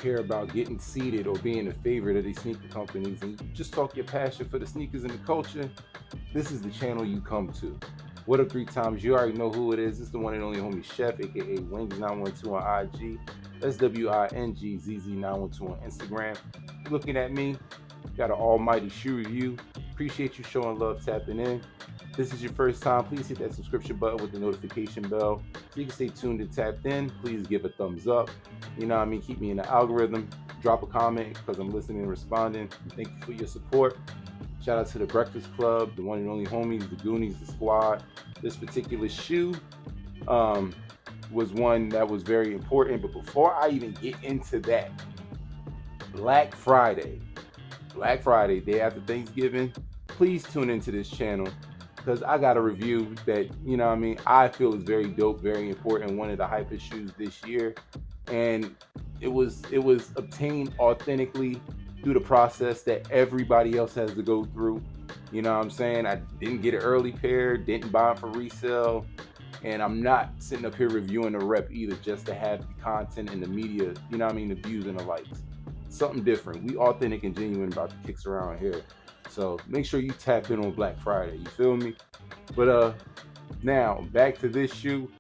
care about getting seated or being a favorite of these sneaker companies and you just talk your passion for the sneakers and the culture, this is the channel you come to. What up, three times? You already know who it is. It's the one and only homie Chef, aka Wings912 on IG. That's WINGZZ912 on Instagram. You're looking at me, got an almighty shoe review. Appreciate you showing love, tapping in. If this is your first time, please hit that subscription button with the notification bell so you can stay tuned and tapped in. Please give a thumbs up. You know what I mean? Keep me in the algorithm. Drop a comment because I'm listening and responding. Thank you for your support. Shout out to the Breakfast Club, the one and only homies, the Goonies, the squad. This particular shoe was one that was very important. But before I even get into that, Black Friday, day after Thanksgiving, please tune into this channel because I got a review that, you know what I mean, I feel is very dope, very important, one of the hypest shoes this year. And it was obtained authentically through the process that everybody else has to go through. You know what I'm saying? I didn't get an early pair, didn't buy it for resale, and I'm not sitting up here reviewing a rep either just to have the content and the media, you know what I mean, the views and the likes. Something different. We authentic and genuine about the kicks around here. So make sure you tap in on Black Friday, you feel me? But now back to this shoe.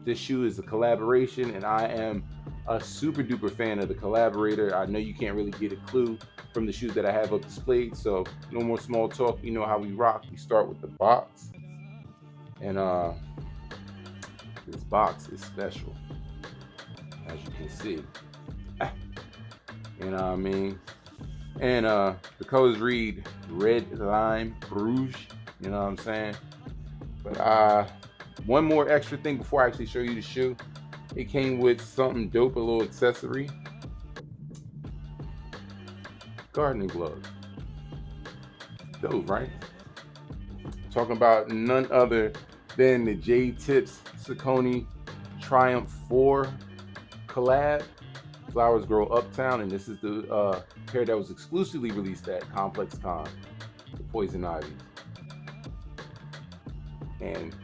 This shoe is a collaboration, and I am a super duper fan of the collaborator. I know you can't really get a clue from the shoes that I have up displayed, so no more small talk. You know how we rock. We start with the box, and this box is special, as you can see. You know what I mean? And the colors read Red Lime Rouge. You know what I'm saying? But one more extra thing before I actually show you the shoe. It came with something dope, a little accessory. Gardening gloves. Dope, right? Talking about none other than the J-Tips Saucony Triumph 4 collab. Flowers Grow Uptown, and this is the pair that was exclusively released at Complex Con, the Poison Ivy. And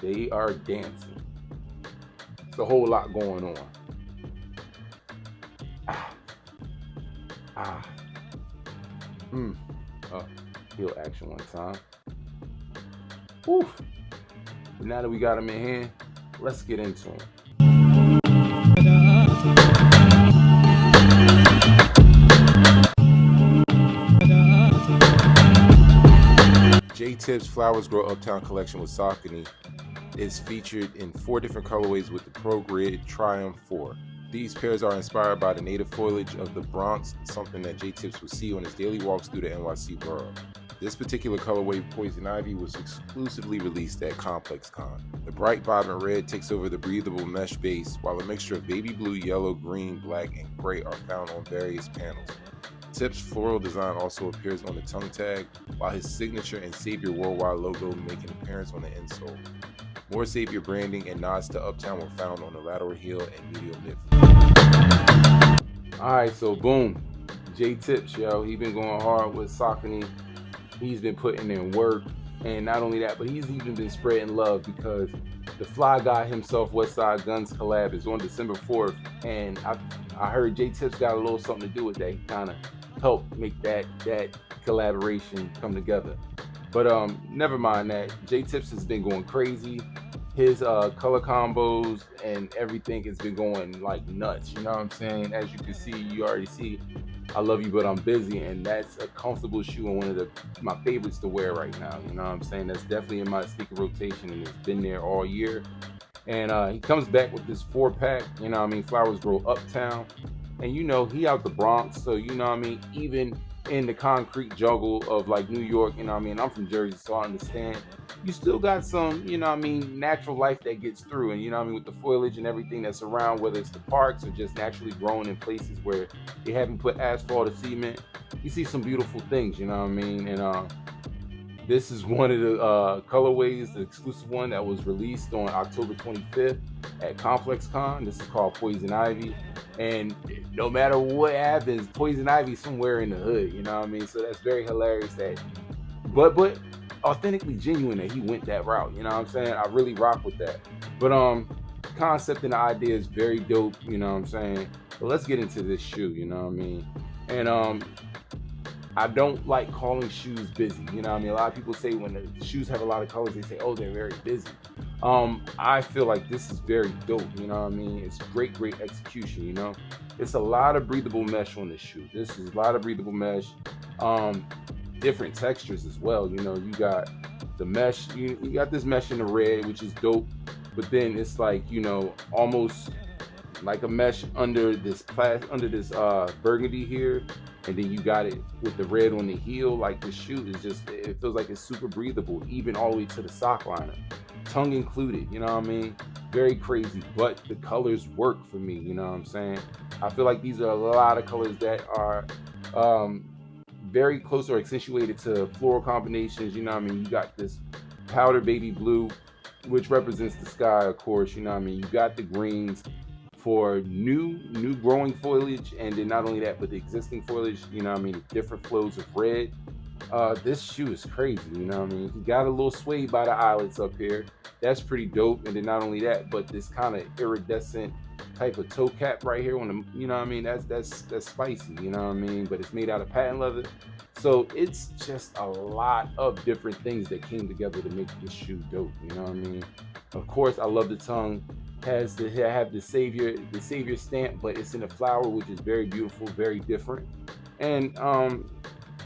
they are dancing. It's a whole lot going on. Heel action one time. Whew. But now that we got them in hand, let's get into them. J-Tips Flowers Grow Uptown collection with Saucony is featured in 4 different colorways with the Pro Grid Triumph 4. These pairs are inspired by the native foliage of the Bronx, something that J-Tips would see on his daily walks through the NYC borough. This particular colorway, Poison Ivy, was exclusively released at Complex Con. The bright vibrant red takes over the breathable mesh base, while a mixture of baby blue, yellow, green, black, and gray are found on various panels. Tips' floral design also appears on the tongue tag, while his signature and Savior Worldwide logo make an appearance on the insole. More Savior branding and nods to Uptown were found on the lateral heel and medial lip. Alright, so boom. J-Tips, yo. He been going hard with Saucony. He's been putting in work. And not only that, but he's even been spreading love because the fly guy himself, Westside Guns collab, is on December 4th. And I heard J-Tips got a little something to do with that. He kind of helped make that collaboration come together. But never mind that. J-Tips has been going crazy. His color combos and everything has been going like nuts. You know what I'm saying? As you can see, you already see I Love You But I'm Busy, and that's a comfortable shoe and one of my favorites to wear right now. You know what I'm saying? That's definitely in my sneaker rotation and it's been there all year. And he comes back with this 4-pack, you know what I mean, Flowers Grow Uptown. And you know, he out the Bronx, so you know what I mean, even in the concrete jungle of like New York, you know what I mean, I'm from Jersey, so I understand. You still got some, you know what I mean, natural life that gets through, and you know what I mean, with the foliage and everything that's around, whether it's the parks or just naturally growing in places where they haven't put asphalt or cement, you see some beautiful things, you know what I mean. And this is one of the colorways, the exclusive one that was released on October 25th at Complex Con. This is called Poison Ivy. And no matter what happens, Poison Ivy's somewhere in the hood, you know what I mean? So that's very hilarious that, but authentically genuine that he went that route, you know what I'm saying? I really rock with that. But concept and the idea is very dope, you know what I'm saying? But let's get into this shoe, you know what I mean? And I don't like calling shoes busy. You know what I mean? A lot of people say when the shoes have a lot of colors, they say, oh, they're very busy. I feel like this is very dope. You know what I mean? It's great, great execution. You know, it's a lot of breathable mesh on this shoe. This is a lot of breathable mesh. Um, Different textures as well. You know, you got the mesh. You got this mesh in the red, which is dope. But then it's like, you know, almost like a mesh under this under this burgundy here, and then you got it with the red on the heel. Like the shoe is just, it feels like it's super breathable, even all the way to the sock liner, tongue included. You know what I mean? Very crazy, but the colors work for me. You know what I'm saying? I feel like these are a lot of colors that are um, very close or accentuated to floral combinations. You know what I mean? You got this powder baby blue, which represents the sky, of course. You know what I mean? You got the greens for new growing foliage, and then not only that, but the existing foliage. You know what I mean? The different flows of red. This shoe is crazy. You know what I mean? You got a little suede by the eyelets up here. That's pretty dope. And then not only that, but this kind of iridescent type of toe cap right here on the, you know what I mean? That's spicy. You know what I mean? But it's made out of patent leather. So it's just a lot of different things that came together to make this shoe dope. You know what I mean? Of course, I love the tongue. Has the have the savior stamp, but it's in a flower, which is very beautiful, very different. And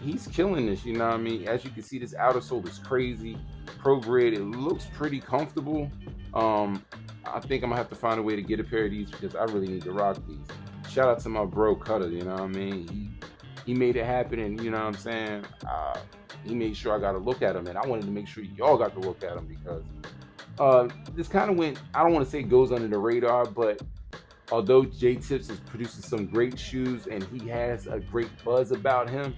he's killing this. You know what I mean? As you can see, this outer sole is crazy, pro grade. It looks pretty comfortable. Um, I think I'm gonna have to find a way to get a pair of these because I really need to rock these. Shout out to my bro Cutter. You know what I mean? He made it happen, and you know what I'm saying. He made sure I got to look at them, and I wanted to make sure y'all got to look at them because this kind of went, I don't want to say goes under the radar, but although J Tips is producing some great shoes and he has a great buzz about him,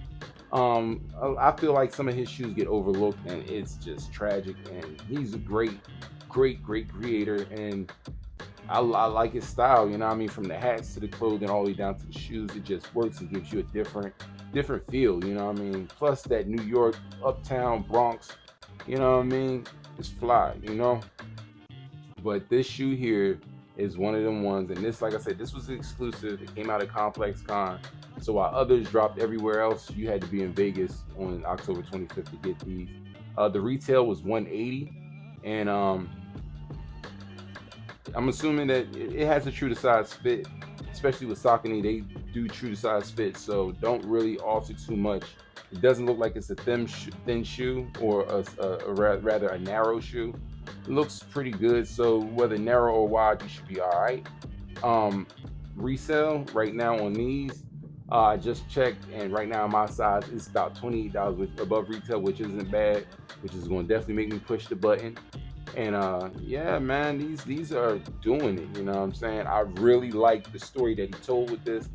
I feel like some of his shoes get overlooked, and it's just tragic. And he's a great, great, great creator, and I like his style. You know what I mean? From the hats to the clothing, all the way down to the shoes, it just works and gives you a different feel. You know what I mean? Plus that New York, Uptown, Bronx. You know what I mean? It's fly. You know. But this shoe here is one of them ones, and this, like I said, this was exclusive. It came out at Complex Con. So while others dropped everywhere else, you had to be in Vegas on October 25th to get these. The retail was 180, and I'm assuming that it has a true to size fit, especially with Saucony. They do true to size fit, so don't really alter too much. It doesn't look like it's a thin shoe or rather a narrow shoe. It looks pretty good, so whether narrow or wide, you should be all right. Resale right now on these, I just checked, and right now my size is about $28 above retail, which isn't bad, which is going to definitely make me push the button. And yeah, man, these are doing it. You know what I'm saying? I really like the story that he told with this.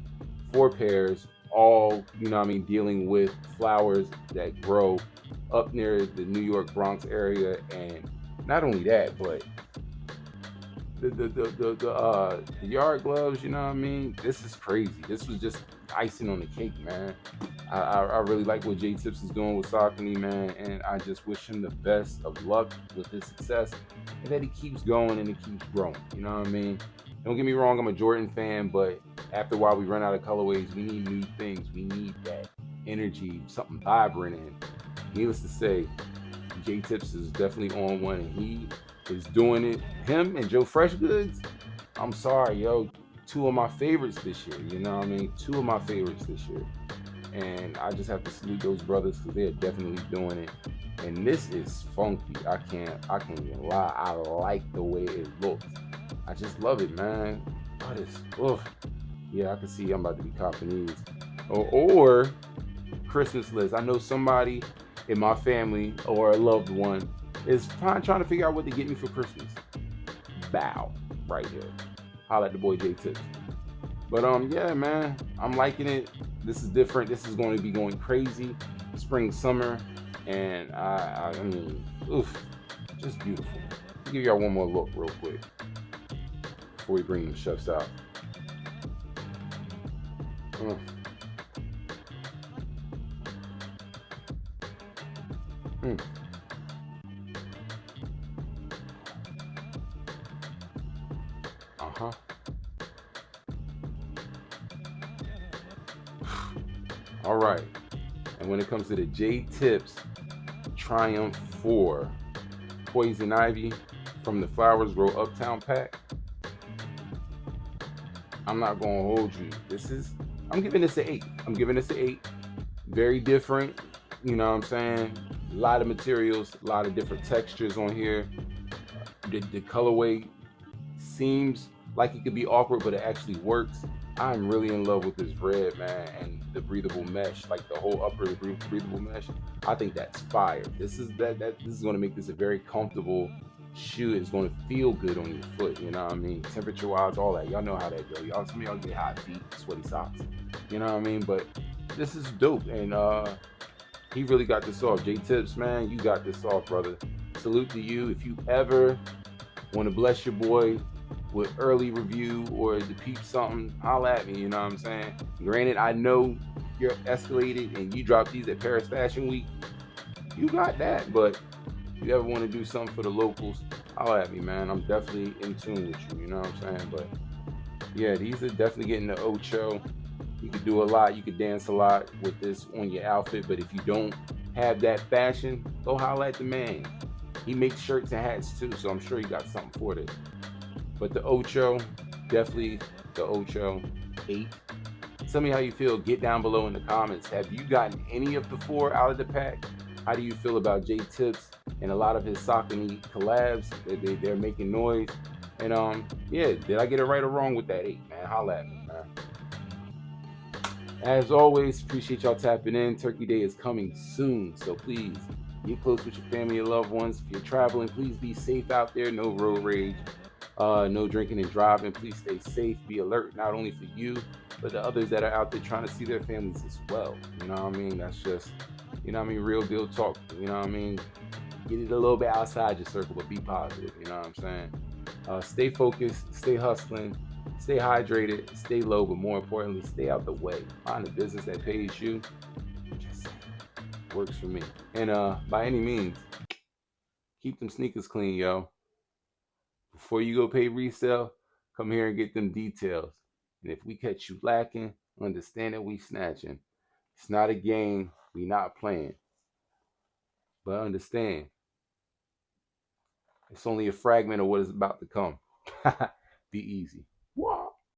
4 pairs, all, you know what I mean, dealing with flowers that grow up near the New York Bronx area. And not only that, but the yard gloves, you know what I mean? This is crazy. This was just icing on the cake, man. I really like what J Tips is doing with Saucony, man, and I just wish him the best of luck with his success, and that he keeps going and he keeps growing. You know what I mean? Don't get me wrong, I'm a Jordan fan, but after a while we run out of colorways. We need new things. We need that energy, something vibrant, and needless to say, J Tips is definitely on one, and he is doing it. Him and Joe Freshgoods, I'm sorry, yo, 2 of my favorites this year. You know what I mean? 2 of my favorites this year. And I just have to salute those brothers because they're definitely doing it. And this is funky. I can't even lie. I like the way it looks. I just love it, man. Oh, this, oof. Yeah, I can see I'm about to be copping these. Or Christmas list. I know somebody in my family or a loved one is trying to figure out what to get me for Christmas. Bow right here. Holla at the boy J Tips. But yeah, man, I'm liking it. This is different. This is going to be going crazy. Spring, summer, and I mean, oof, just beautiful. I'll give y'all one more look real quick before we bring the chefs out. Mm. Uh-huh. All right. And when it comes to the J Tips Triumph 4 Poison Ivy from the Flowers Grow Uptown pack, I'm not gonna hold you. I'm giving this an 8. I'm giving this an 8. Very different, you know what I'm saying? A lot of materials, a lot of different textures on here. The colorway seems like it could be awkward, but it actually works. I'm really in love with this red, man, and the breathable mesh, like the whole upper breathable mesh. I think that's fire. This is going to make this a very comfortable shoe. It's going to feel good on your foot. You know what I mean? Temperature wise, all that. Y'all know how that go. Some of y'all get hot feet, sweaty socks. You know what I mean? But this is dope, and he really got this off. J Tips, man, you got this off, brother. Salute to you. If you ever want to bless your boy with early review or to peep something, holla at me, you know what I'm saying? Granted, I know you're escalated and you drop these at Paris Fashion Week. You got that, but if you ever want to do something for the locals, holla at me, man. I'm definitely in tune with you, you know what I'm saying? But yeah, these are definitely getting the Ocho. You could do a lot, you could dance a lot with this on your outfit, but if you don't have that fashion, go holla at the man. He makes shirts and hats too, so I'm sure he got something for this. But the Ocho, definitely the Ocho 8. Tell me how you feel. Get down below in the comments. Have you gotten any of the 4 out of the pack? How do you feel about J Tips and a lot of his Saucony collabs? They're making noise. And yeah, did I get it right or wrong with that 8, man? Holla at me, man. As always, appreciate y'all tapping in. Turkey Day is coming soon, so please get close with your family and loved ones. If you're traveling, please be safe out there. No road rage. No drinking and driving. Please stay safe. Be alert, not only for you, but the others that are out there trying to see their families as well. You know what I mean? That's just, you know what I mean? Real deal talk. You know what I mean? Get it a little bit outside your circle, but be positive. You know what I'm saying? Stay focused. Stay hustling. Stay hydrated. Stay low, but more importantly, stay out the way. Find a business that pays you. Just works for me. And by any means, keep them sneakers clean, yo. Before you go pay resale, come here and get them details. And if we catch you lacking, understand that we snatching. It's not a game. We not playing. But understand, it's only a fragment of what is about to come. Be easy.